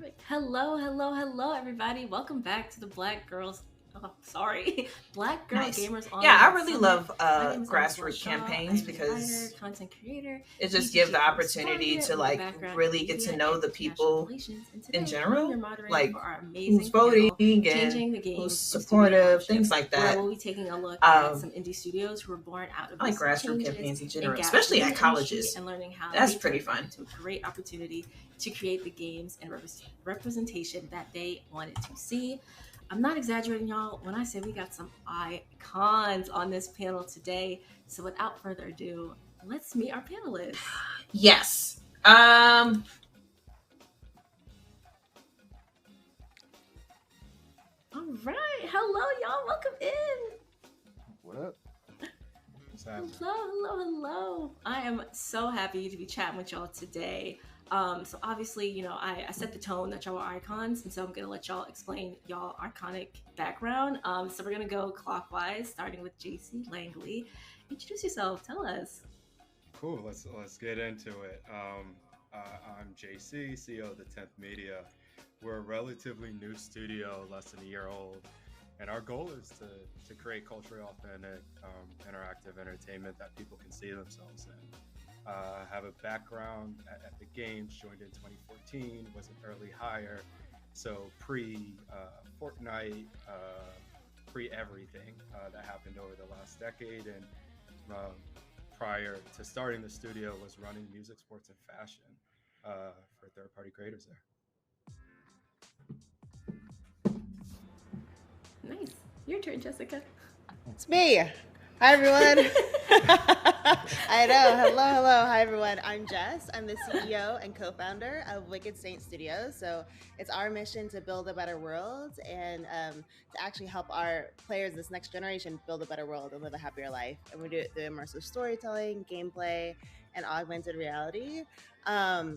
Perfect. Hello, hello, hello, everybody. Welcome back to the Black Girls. Oh, sorry, Black Girl Nice. Gamers Yeah, I Online really Summit. love My name is Angela grassroots Shaw. I campaigns am a writer, because content creator, it just gives BGG the opportunity correspondent to with a like background in really get to media know and the international people relations. And in today, I'm your general, moderator like for our who's amazing voting panel, and Changing the who's Game in Studio supportive, Ownership, things like where that. we'll be taking a look at Um, some indie studios who were born out of I like recent grassroots changes campaigns in and general, gaps especially within at the industry colleges. and learning how That's they pretty turned that fun. into a great opportunity to create the games and representation that they wanted to see. I'm not exaggerating, y'all, when I say we got some icons on this panel today. So without further ado, let's meet our panelists. Yes. All right. Hello, y'all. Welcome in. What up? What's happening? Hello. I am so happy to be chatting with y'all today. So obviously, I set the tone that y'all are icons, and so I'm gonna let y'all explain y'all iconic background. So we're gonna go clockwise, starting with JC Langley. Introduce yourself. Tell us. Cool. Let's get into it. I'm JC, CEO of the 10th Media. We're a relatively new studio, less than a year old, and our goal is to create culturally authentic, interactive entertainment that people can see themselves in. Have a background at the games, joined in 2014, was an early hire, so pre Fortnite, pre everything that happened over the last decade, and prior to starting the studio was running music, sports, and fashion for third-party creators there. Nice. Your turn, Jessica. It's me. Hi, everyone. I know. Hello. Hi, everyone. I'm Jess. I'm the CEO and co-founder of Wicked Saint Studios. So it's our mission to build a better world and to actually help our players, this next generation, build a better world and live a happier life. And we do it through immersive storytelling, gameplay, and augmented reality.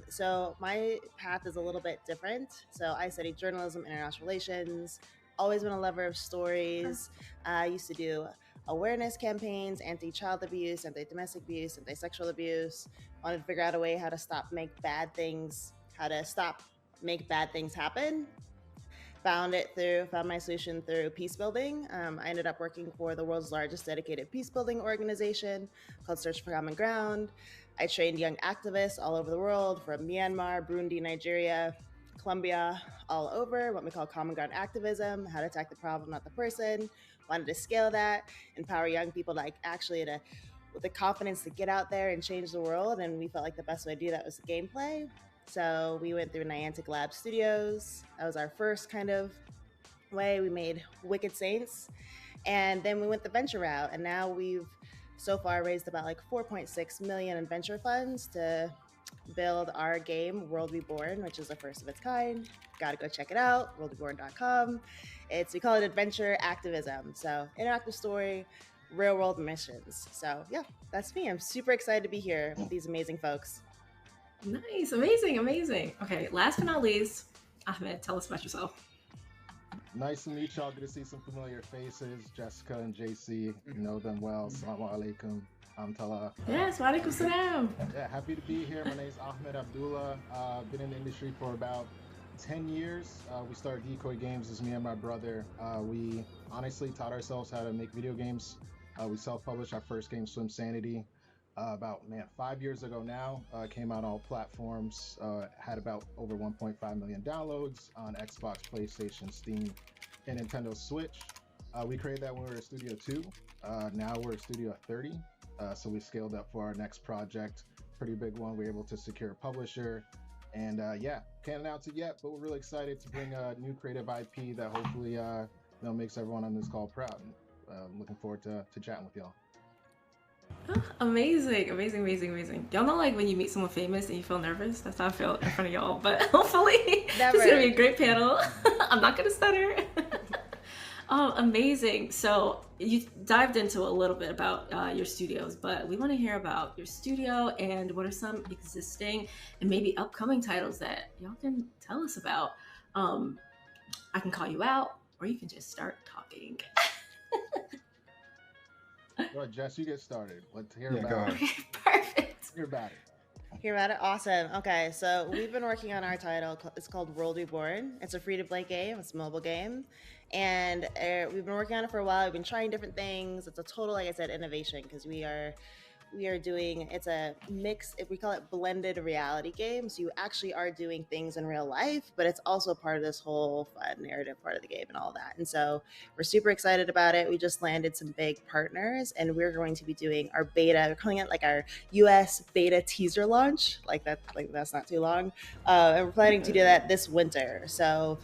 So my path is a little bit different. So I studied journalism, international relations, always been a lover of stories. I used to do awareness campaigns, anti-child abuse, anti-domestic abuse, anti-sexual abuse. Wanted to figure out a way how to stop make bad things happen. Found my solution through peace building. I ended up working for the world's largest dedicated peace building organization called Search for Common Ground. I trained young activists all over the world, from Myanmar, Burundi, Nigeria, Colombia, all over, what we call common ground activism, how to attack the problem, not the person. Wanted to scale that, empower young people with the confidence to get out there and change the world. And we felt like the best way to do that was gameplay. So we went through Niantic Lab Studios. That was our first kind of way. We made Wicked Saints. And then we went the venture route. And now we've so far raised about like 4.6 million in venture funds to build our game, World Reborn, which is the first of its kind. Gotta go check it out, worldreborn.com. We call it adventure activism. So interactive story, real world missions. So yeah, that's me. I'm super excited to be here with these amazing folks. Nice. Amazing. Okay, last but not least, Ahmed, tell us about yourself. Nice to meet y'all. Good to see some familiar faces. Jessica and JC, know them well. Assalamu alaikum. Tala. Yes, wa alaikum salam. Yeah, happy to be here. My name is Ahmed Abdullah. Been in the industry for about 10 years. We started Decoy Games as me and my brother. We honestly taught ourselves how to make video games. We self-published our first game, Swim Sanity, about 5 years ago now. Came out on all platforms. Had about over 1.5 million downloads on Xbox, PlayStation, Steam, and Nintendo Switch. We created that when we were at Studio 2. Now we're at Studio 30. So we scaled up for our next project. Pretty big one. We were able to secure a publisher. And can't announce it yet, but we're really excited to bring a new creative IP that hopefully makes everyone on this call proud. Looking forward to chatting with y'all. Oh, amazing. Y'all know, like, when you meet someone famous and you feel nervous? That's how I feel in front of y'all. But hopefully, this is gonna be a great panel. I'm not gonna stutter. Oh, amazing. So you dived into a little bit about your studios, but we want to hear about your studio and what are some existing and maybe upcoming titles that y'all can tell us about. I can call you out, or you can just start talking. Go ahead, Jess, you get started. Let's hear Yeah, about go it. ahead. Perfect. Hear about it. Hear about it? Awesome. Okay, so we've been working on our title. It's called World Reborn. It's a free-to-play game. It's a mobile game, and we've been working on it for a while. We've been trying different things. It's a total, like I said, innovation because we are doing, it's a mix, if we call it blended reality game. So you actually are doing things in real life, but it's also part of this whole fun narrative part of the game and all that. And so we're super excited about it. We just landed some big partners, and we're going to be doing our beta. We're calling it like our US beta teaser launch. That's not too long. And we're planning to do that this winter. So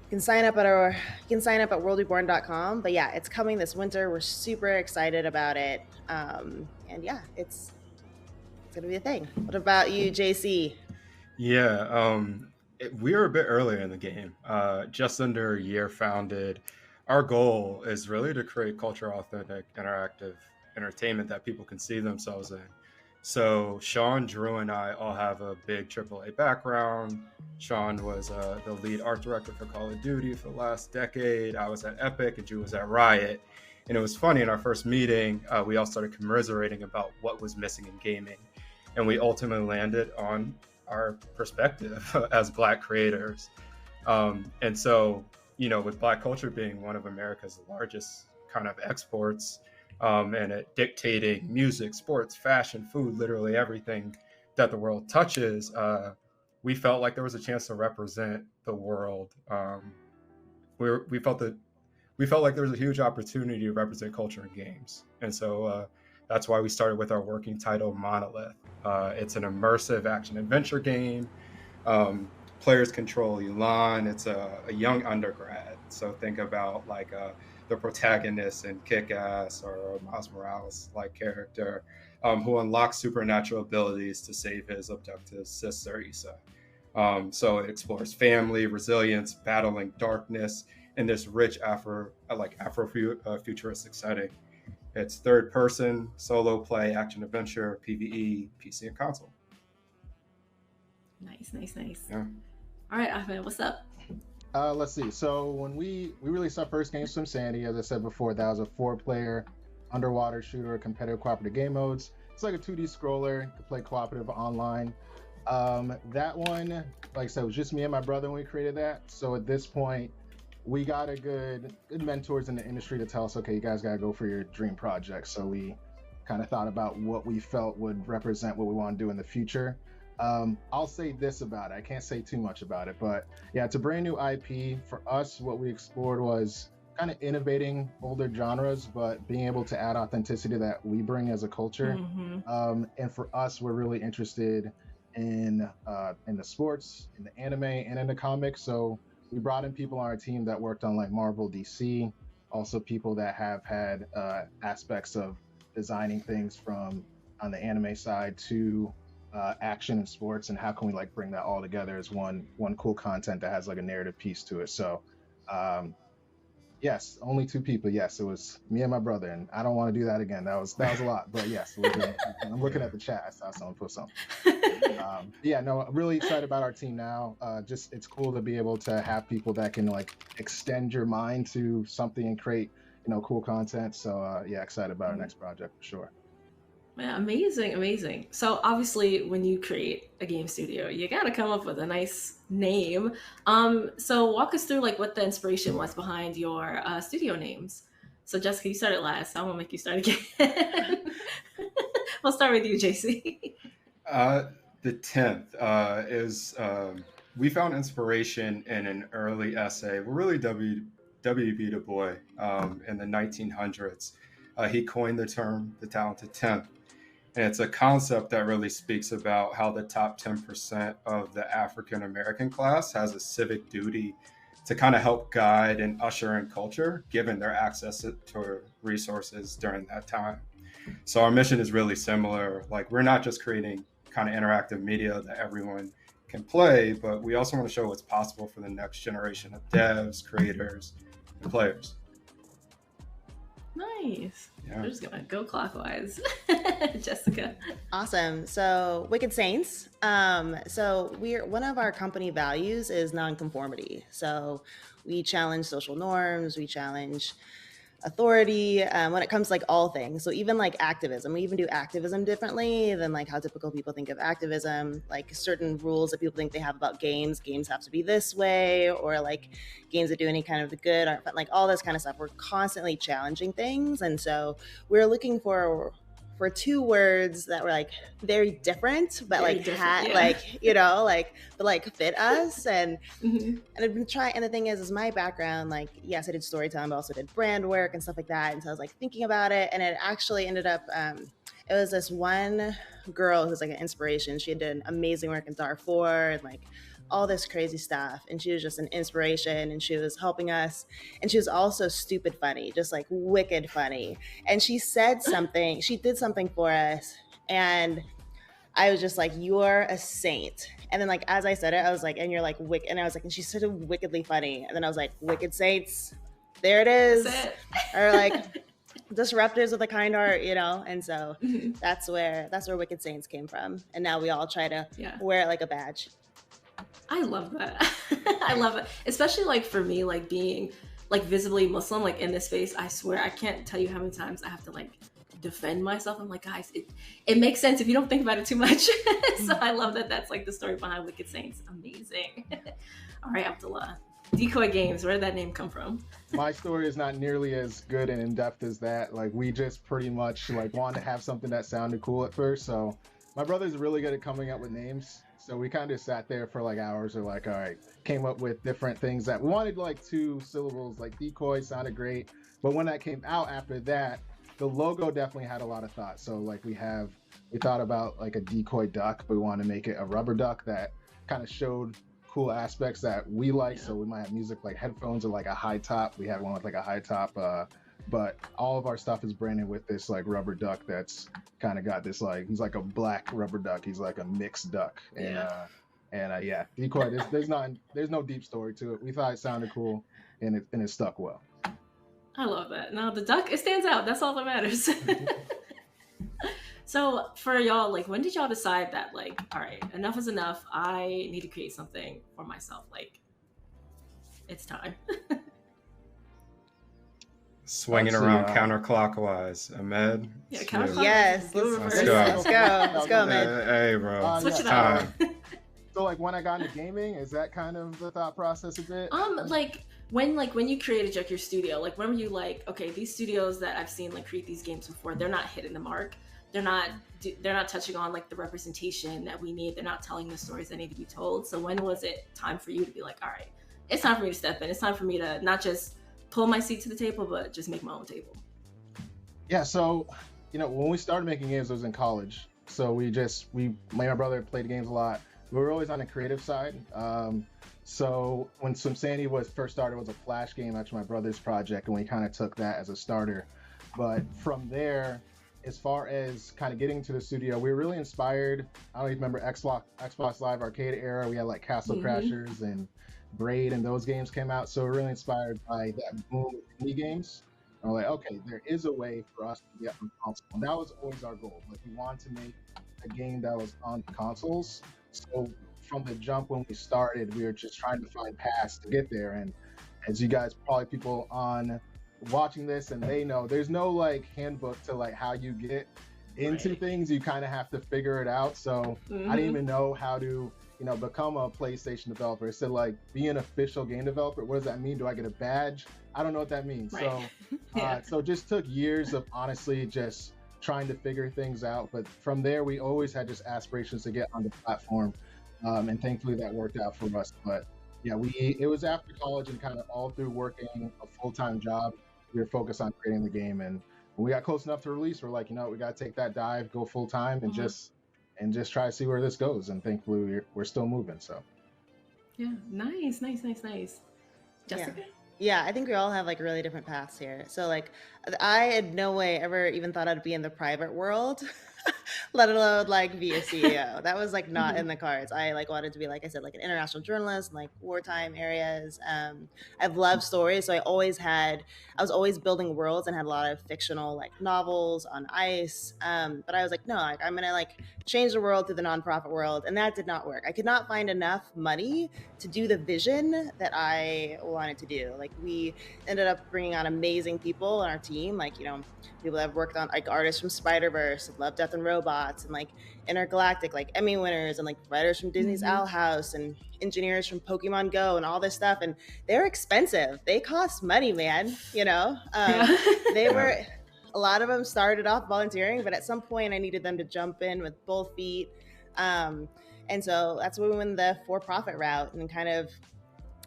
you can sign up at worldreborn.com. But yeah, it's coming this winter. We're super excited about it. And yeah, it's gonna be a thing. What about you, JC? Yeah, we were a bit earlier in the game, just under a year founded. Our goal is really to create culture authentic, interactive entertainment that people can see themselves in. So Sean, Drew, and I all have a big AAA background. Sean was the lead art director for Call of Duty for the last decade. I was at Epic, and Drew was at Riot. And it was funny, in our first meeting, we all started commiserating about what was missing in gaming. And we ultimately landed on our perspective as Black creators. And so, with Black culture being one of America's largest kind of exports, and it dictating music, sports, fashion, food, literally everything that the world touches, we felt like there was a chance to represent the world. We felt like there was a huge opportunity to represent culture in games. And so that's why we started with our working title, Monolith. It's an immersive action adventure game. Players control Elon. It's a young undergrad. So think about like the protagonist in Kick-Ass or Miles Morales-like character who unlocks supernatural abilities to save his abducted sister, Issa. So it explores family, resilience, battling darkness, in this rich Afro-futuristic setting. It's third person, solo play, action adventure, PvE, PC, and console. Nice. Yeah. All right, Ahmed, what's up? Let's see. So when we released our first game, Swim Sanity, as I said before, that was a 4-player underwater shooter, competitive cooperative game modes. It's like a 2D scroller. You can play cooperative online. That one, like I said, was just me and my brother when we created that. So at this point, we got a good mentors in the industry to tell us, okay, you guys got to go for your dream project. So we kind of thought about what we felt would represent what we want to do in the future. I'll say this about it. I can't say too much about it, but yeah, it's a brand new IP. For us, what we explored was kind of innovating older genres, but being able to add authenticity that we bring as a culture. And for us, we're really interested in the sports, in the anime, and in the comics. So we brought in people on our team that worked on like Marvel, DC, also people that have had aspects of designing things from on the anime side to action and sports, and how can we like bring that all together as one cool content that has like a narrative piece to it. So yes, only 2 people. Yes, it was me and my brother, and I don't want to do that again. That was a lot, but yes, I'm looking at the chat. I saw someone put something. Yeah, no, I'm really excited about our team now. Just it's cool to be able to have people that can like extend your mind to something and create, cool content. So yeah, excited about our next project for sure. Yeah, amazing. So obviously when you create a game studio, you gotta come up with a nice name. So walk us through like what the inspiration was behind your studio names. So Jessica, you started last, so I won't make you start again. We'll start with you, JC. The 10th is we found inspiration in an early essay. We're really W.B. Du Bois in the 1900s. He coined the term the talented 10th. And it's a concept that really speaks about how the top 10% of the African American class has a civic duty to kind of help guide and usher in culture, given their access to resources during that time. So our mission is really similar. Like, we're not just creating kind of interactive media that everyone can play, but we also want to show what's possible for the next generation of devs, creators, and players. Nice. Yeah. We're just gonna go clockwise. Jessica. Awesome. So Wicked Saints. So one of our company values is nonconformity. So we challenge social norms. We challenge authority when it comes to like all things. So even like activism, we even do activism differently than like how typical people think of activism. Like certain rules that people think they have about games have to be this way, or like games that do any kind of the good aren't, but like all this kind of stuff. We're constantly challenging things, and so we're looking for two words that were like very different, but Very like different, yeah. like you know like but like fit us. And Mhm. and I've been trying, and the thing is my background, like, yes, I did storytelling, but also did brand work and stuff like that. And so I was like thinking about it, and it actually ended up, it was this one girl who's like an inspiration. She had done amazing work in Darfur and like all this crazy stuff. And she was just an inspiration, and she was helping us. And she was also stupid funny, just like wicked funny. And she said something, she did something for us. And I was just like, "You're a saint." And then, like, as I said it, I was like, "And you're like wicked." And I was like, "And she's so wickedly funny." And then I was like, "Wicked saints, there it is." That's it. Or like disruptors with a kind heart, you know. And so Mhm. that's where Wicked Saints came from. And now we all try to Yeah. wear it like a badge. I love that. I love it. Especially like for me, like being like visibly Muslim, like in this space, I swear I can't tell you how many times I have to like defend myself. I'm like, guys, it makes sense if you don't think about it too much. So I love that that's like the story behind Wicked Saints. Amazing. All right, Abdullah. Decoy Games, where did that name come from? My story is not nearly as good and in depth as that. Like, we just pretty much like wanted to have something that sounded cool at first. So my brother's really good at coming up with names. So we kind of sat there for like hours, or like, all right, came up with different things that we wanted, like 2 syllables. Like decoy sounded great, but when that came out after that, the logo definitely had a lot of thought. So like we thought about like a decoy duck, but we wanted to make it a rubber duck that kind of showed cool aspects that we like. Yeah. So we might have music like headphones or like a high top. We had one with like a high top, but all of our stuff is branded with this like rubber duck that's kind of got this like, he's like a black rubber duck. He's like a mixed duck. And yeah, decoy. There's no deep story to it. We thought it sounded cool, and it stuck well. I love that. Now the duck, it stands out. That's all that matters. So for y'all, like, when did y'all decide that, like, all right, enough is enough. I need to create something for myself. Like, it's time. Swinging Let's see, around counterclockwise. Ahmed? Yeah, it's counterclockwise. you. Yes, Do it let's reverse. go. Let's go, man. Hey, bro. Switch yeah. it up. So like when I got into gaming, is that kind of the thought process a bit? Like when you created like your studio, like when were you like, okay, these studios that I've seen like create these games before, they're not hitting the mark. They're not touching on like the representation that we need. They're not telling the stories that need to be told. So when was it time for you to be like, all right, it's time for me to step in. It's time for me to not just pull my seat to the table, but just make my own table. Yeah, so when we started making games, I was in college. So me and my brother played games a lot. We were always on the creative side. So when Swim Sandy was first started, it was a Flash game, actually my brother's project, and we kind of took that as a starter. But from there, as far as kind of getting to the studio, we were really inspired. I don't even remember Xbox Live Arcade era. We had like Castle Crashers and Braid, and those games came out. So we're really inspired by that boom of indie games. And we're like, okay, there is a way for us to get on console. And that was always our goal. Like, we wanted to make a game that was on consoles. So from the jump when we started, we were just trying to find paths to get there. And as you guys, probably people on watching this, and they know, there's no like handbook to like how you get into things. You kind of have to figure it out. So I didn't even know how to become a PlayStation developer. It said like, be an official game developer. What does that mean? Do I get a badge? I don't know what that means. Right. So so it just took years of honestly just trying to figure things out. But from there, we always had just aspirations to get on the platform, and thankfully that worked out for us. But yeah, it was after college and kind of all through working a full-time job, we were focused on creating the game. And when we got close enough to release, we're like, we got to take that dive, go full-time, and just try to see where this goes. And thankfully we're still moving. So yeah, nice. Jessica? Yeah, I think we all have like really different paths here. So like, I had no way ever even thought I'd be in the private world. let alone like be a CEO. That was like not in the cards. I like wanted to be, like I said, like an international journalist in like wartime areas. I've loved stories, so I was always building worlds and had a lot of fictional like novels on ice. But I was like, no, like, I'm gonna like change the world through the nonprofit world, and that did not work. I could not find enough money to do the vision that I wanted to do. Like we ended up bringing on amazing people on our team, like people that have worked on like artists from Spider-Verse, Love, Death and Robots, and like Intergalactic, like Emmy winners, and like writers from Disney's Owl House, and engineers from Pokemon Go, and all this stuff. And they're expensive. They cost money, man. They were. A lot of them started off volunteering, but at some point I needed them to jump in with both feet. And so that's when we went the for-profit route and kind of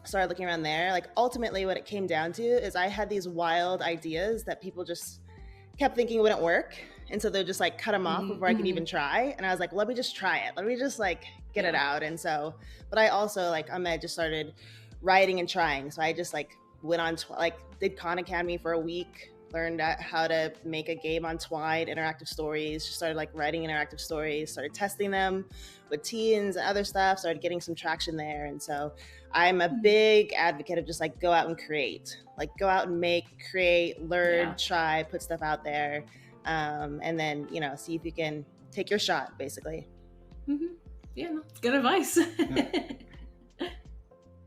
started looking around there. Like ultimately what it came down to is I had these wild ideas that people just kept thinking wouldn't work. And so they'd just like cut them off before I could even try. And I was like, let me just try it. Let me just like get it out. And so, but I also like, Ahmed just started writing and trying. So I just like went on, did Khan Academy for a week, learned how to make a game on Twine, interactive stories, just started like writing interactive stories, started testing them with teens and other stuff, started getting some traction there. And so I'm a big advocate of just like go out and create, like go out and make, create, learn, try, put stuff out there. And then, see if you can take your shot, basically. Yeah, no, good advice.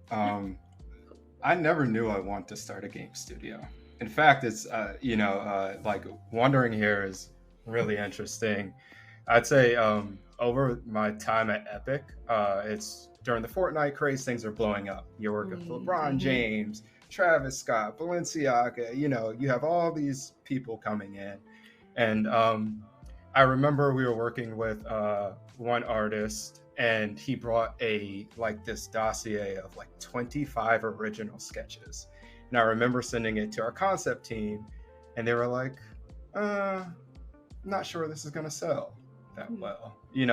I never knew I wanted to start a game studio. In fact, it's, like wandering here is really interesting. I'd say over my time at Epic, it's during the Fortnite craze, things are blowing up. You're working with LeBron James, Travis Scott, Balenciaga, you have all these people coming in. And I remember we were working with one artist, and he brought this dossier of like 25 original sketches. And I remember sending it to our concept team, and they were like, not sure this is going to sell that well. The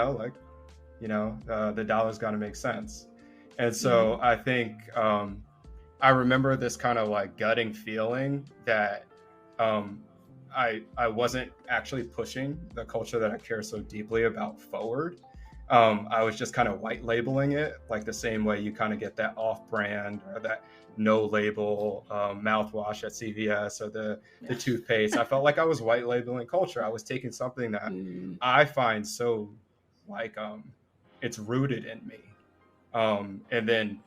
dollar's got to make sense. And so I think I remember this kind of like gutting feeling that I wasn't actually pushing the culture that I care so deeply about forward. I was just kind of white labeling it, like the same way you kind of get that off-brand or that no label mouthwash at CVS or the toothpaste. I felt like I was white labeling culture. I was taking something that I find so like it's rooted in me, and then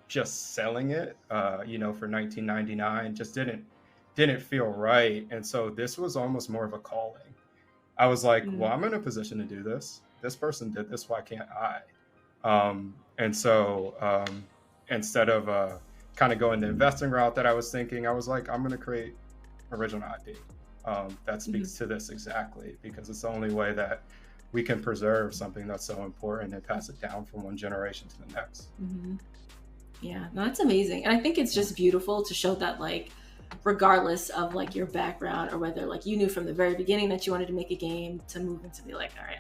just selling it, for $19.99 just didn't feel right. And so this was almost more of a calling. I was like, well, I'm in a position to do this. This person did this. Why can't I? And so instead of kind of going the investing route that I was thinking, I was like, I'm going to create original IP that speaks to this exactly, because it's the only way that we can preserve something that's so important and pass it down from one generation to the next. Yeah, no, that's amazing. And I think it's just beautiful to show that, like, regardless of like your background or whether like you knew from the very beginning that you wanted to make a game, to move into be like, all right,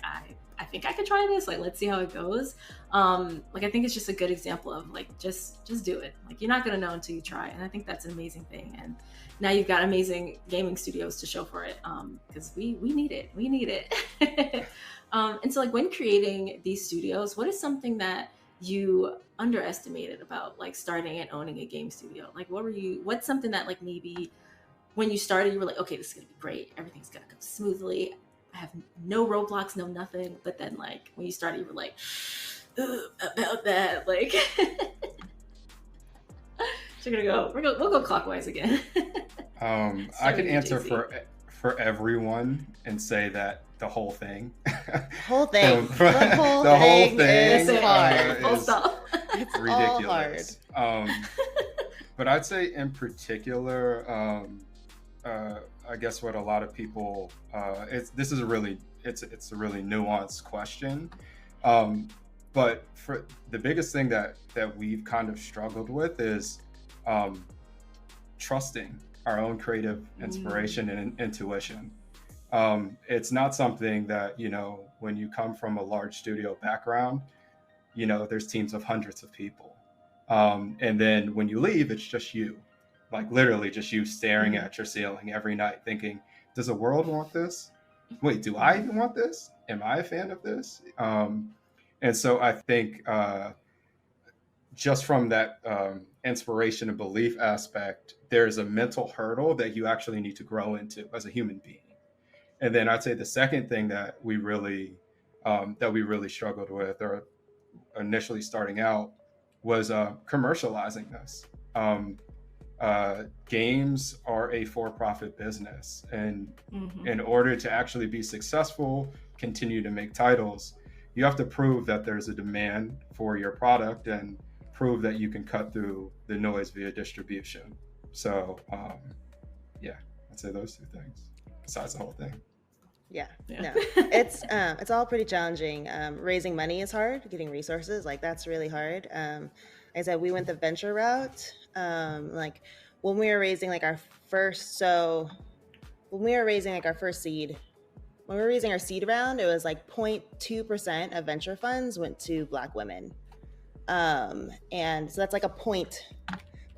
I think I could try this, like let's see how it goes. Like I think it's just a good example of like just do it. Like you're not gonna know until you try, and I think that's an amazing thing. And now you've got amazing gaming studios to show for it, because we need it. And so like when creating these studios, what is something that you underestimated about like starting and owning a game studio? Like what's something that like maybe when you started you were like, okay, this is gonna be great, everything's gonna go smoothly, I have no roadblocks, no nothing, but then like when you started you were like, about that, like so we'll go clockwise again. I can answer for everyone and say that the whole thing. The whole thing is hard. It's ridiculous. But I'd say in particular, I guess what a lot of people, it's a really nuanced question. But for the biggest thing that we've kind of struggled with is trusting our own creative inspiration and intuition. It's not something that, when you come from a large studio background, there's teams of hundreds of people. And then when you leave, it's just you, like literally just you staring at your ceiling every night thinking, does the world want this? wait, do I even want this? Am I a fan of this? And so I think just from that inspiration and belief aspect, there's a mental hurdle that you actually need to grow into as a human being. And then I'd say the second thing that we really struggled with, or initially starting out, was commercializing this. Games are a for-profit business, and in order to actually be successful, continue to make titles, you have to prove that there's a demand for your product and prove that you can cut through the noise via distribution. So yeah, I'd say those two things besides the whole thing. Yeah. No, it's all pretty challenging. Raising money is hard. Getting resources, like, that's really hard. Like I said, we went the venture route. Like when we were raising like our first, when we were raising like our first seed, when we were raising our seed round, it was like 0.2% of venture funds went to Black women. And so that's like a point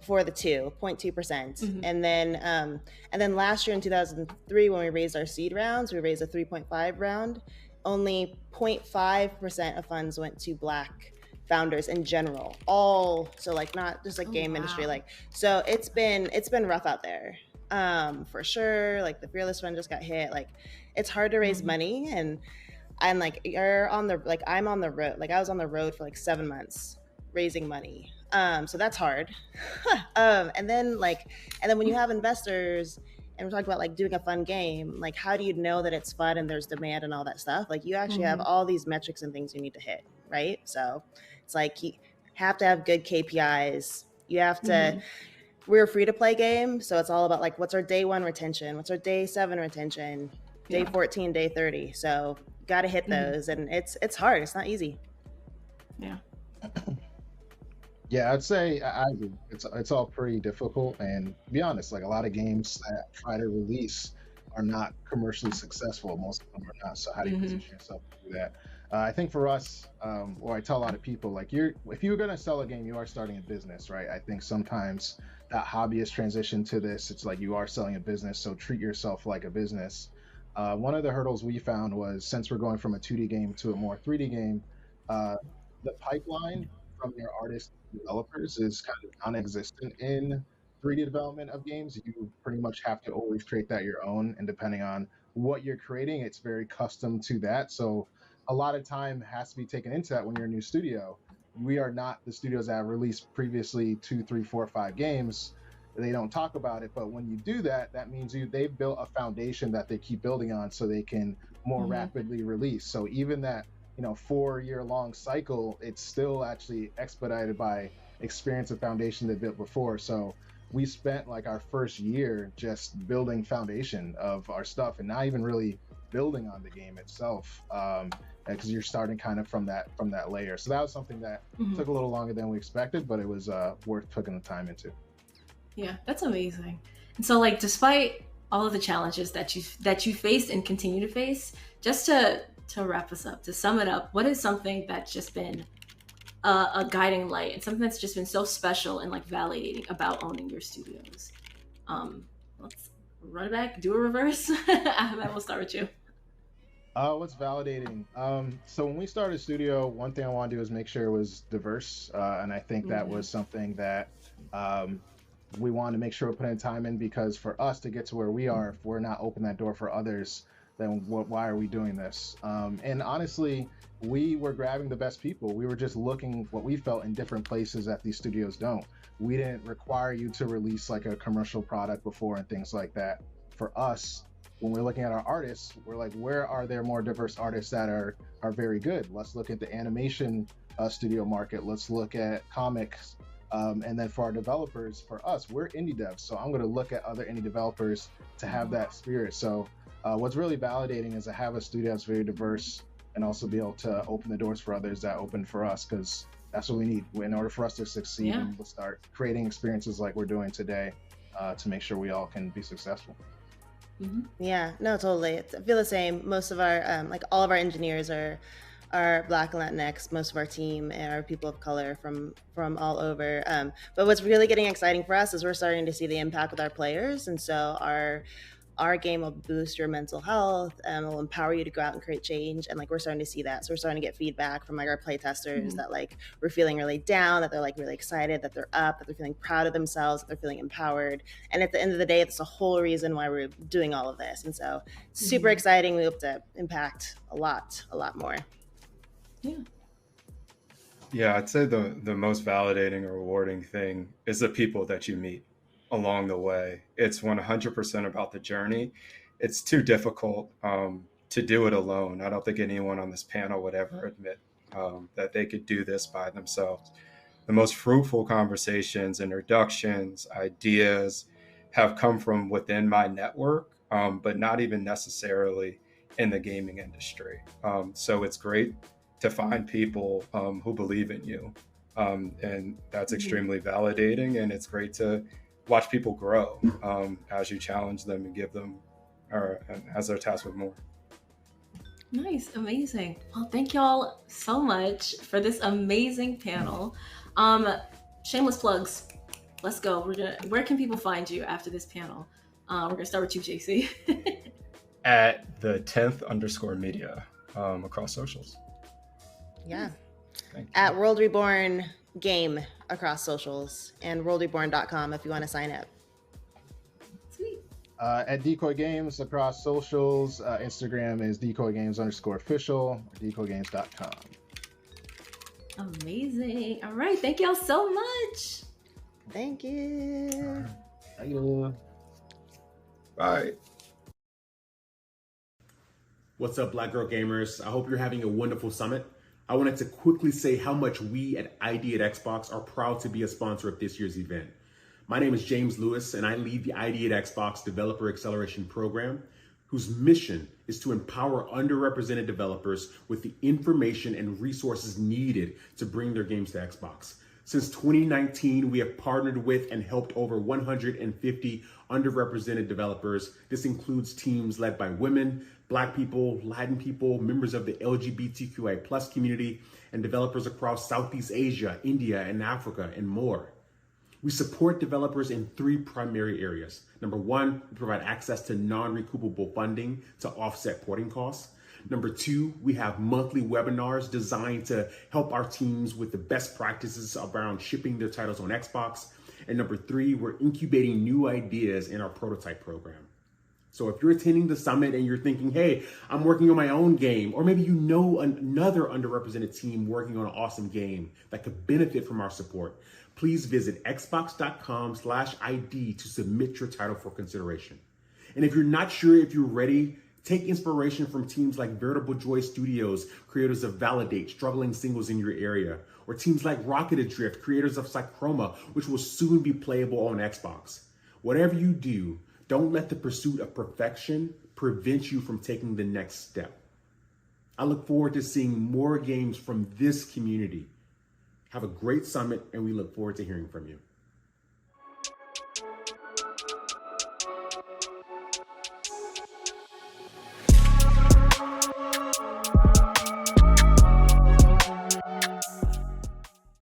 for the 0.2%. And then last year in 2003, when we raised our seed rounds, we raised a 3.5 round. Only 0.5% of funds went to Black founders in general. So like not just like game industry, like, so it's been rough out there. For sure. Like the Fearless Fund just got hit. Like it's hard to raise money, and like I'm on the road. Like I was on the road for like 7 months raising money. So that's hard. And then when you have investors, and we're talking about like doing a fun game, like how do you know that it's fun and there's demand and all that stuff? Like you actually have all these metrics and things you need to hit, right? So it's like you have to have good KPIs. You have to, we're a free to play game. So it's all about like, what's our day 1 retention? What's our day 7 retention? Day 14, day 30. So you got to hit those, and it's hard. It's not easy. Yeah. Yeah, I'd say I agree. It's all pretty difficult, and to be honest, like a lot of games that try to release are not commercially successful. Most of them are not. So how do you position yourself to do that? I think for us, or I tell a lot of people, like if you're gonna sell a game, you are starting a business, right? I think sometimes that hobbyist transition to this, it's like you are selling a business, so treat yourself like a business. One of the hurdles we found was, since we're going from a 2D game to a more 3D game, the pipeline from your artists and developers is kind of non-existent in 3D development of games. You pretty much have to always create that your own, and depending on what you're creating, it's very custom to that. So a lot of time has to be taken into that when you're a new studio. We are not the studios that have released previously 2, 3, 4, 5 games. They don't talk about it, but when you do that, that means they've built a foundation that they keep building on, so they can more rapidly release. So even that 4-year-long cycle, it's still actually expedited by experience and foundation they built before. So we spent like our first year just building foundation of our stuff, and not even really building on the game itself, because you're starting kind of from that layer. So that was something that took a little longer than we expected, but it was worth putting the time into. Yeah, that's amazing. And so, like, despite all of the challenges that you faced and continue to face, just to wrap us up, to sum it up, what is something that's just been a guiding light, and something that's just been so special and like validating about owning your studios? Let's run it back, do a reverse. Ahmed, we'll start with you. What's validating? So when we started a studio, one thing I wanted to do was make sure it was diverse, and I think that was something that we wanted to make sure we're putting time in, because for us to get to where we are, if we're not opening that door for others, then why are we doing this? And honestly, we were grabbing the best people. We were just looking what we felt in different places that these studios don't. We didn't require you to release like a commercial product before and things like that. For us, when we're looking at our artists, we're like, where are there more diverse artists that are very good? Let's look at the animation studio market. Let's look at comics. And then for our developers, for us, we're indie devs. So I'm going to look at other indie developers to have that spirit. So what's really validating is to have a studio that's very diverse, and also be able to open the doors for others that open for us, because that's what we need in order for us to succeed. And we'll start creating experiences like we're doing today to make sure we all can be successful. Yeah, no, totally. I feel the same. Most of our, like all of our engineers are Black and Latinx. Most of our team are people of color from all over. But what's really getting exciting for us is we're starting to see the impact with our players. And so our game will boost your mental health and will empower you to go out and create change. And like we're starting to see that. So we're starting to get feedback from like our play testers that like we're feeling really down, that they're like really excited, that they're up, that they're feeling proud of themselves, that they're feeling empowered. And at the end of the day, that's the whole reason why we're doing all of this. And so super exciting. We hope to impact a lot more. Yeah, I'd say the most validating or rewarding thing is the people that you meet along the way. It's 100% about the journey. It's too difficult to do it alone. I don't think anyone on this panel would ever admit that they could do this by themselves. The most fruitful conversations, introductions, ideas have come from within my network, but not even necessarily in the gaming industry. So it's great to find people who believe in you. And that's extremely validating. And it's great to watch people grow as you challenge them and give them, or as they're tasked with more. Nice, amazing. Well, thank y'all so much for this amazing panel. Shameless plugs. Let's go. Where can people find you after this panel? We're gonna start with you, JC. At the 10th_media across socials. Yeah. At World Reborn Game across socials, and worldreborn.com if you want to sign up. Sweet. At Decoy Games across socials, Instagram is decoygames_official, or decoygames.com. Amazing. All right. Thank y'all so much. Thank you. Bye. What's up, BlackGirlGamers? I hope you're having a wonderful summit. I wanted to quickly say how much we at ID at Xbox are proud to be a sponsor of this year's event. My name is James Lewis, and I lead the ID at Xbox Developer Acceleration Program, whose mission is to empower underrepresented developers with the information and resources needed to bring their games to Xbox. Since 2019, we have partnered with and helped over 150 underrepresented developers. This includes teams led by women, Black people, Latin people, members of the LGBTQI+ community, and developers across Southeast Asia, India, and Africa, and more. We support developers in 3 primary areas. Number 1, we provide access to non-recoupable funding to offset porting costs. Number 2, we have monthly webinars designed to help our teams with the best practices around shipping their titles on Xbox. And number 3, we're incubating new ideas in our prototype program. So if you're attending the summit and you're thinking, hey, I'm working on my own game, or maybe you know another underrepresented team working on an awesome game that could benefit from our support, please visit xbox.com/ID to submit your title for consideration. And if you're not sure if you're ready, take inspiration from teams like Veritable Joy Studios, creators of Validate, struggling singles in your area, or teams like Rocket Adrift, creators of Psychroma, which will soon be playable on Xbox. Whatever you do, don't let the pursuit of perfection prevent you from taking the next step. I look forward to seeing more games from this community. Have a great summit, and we look forward to hearing from you.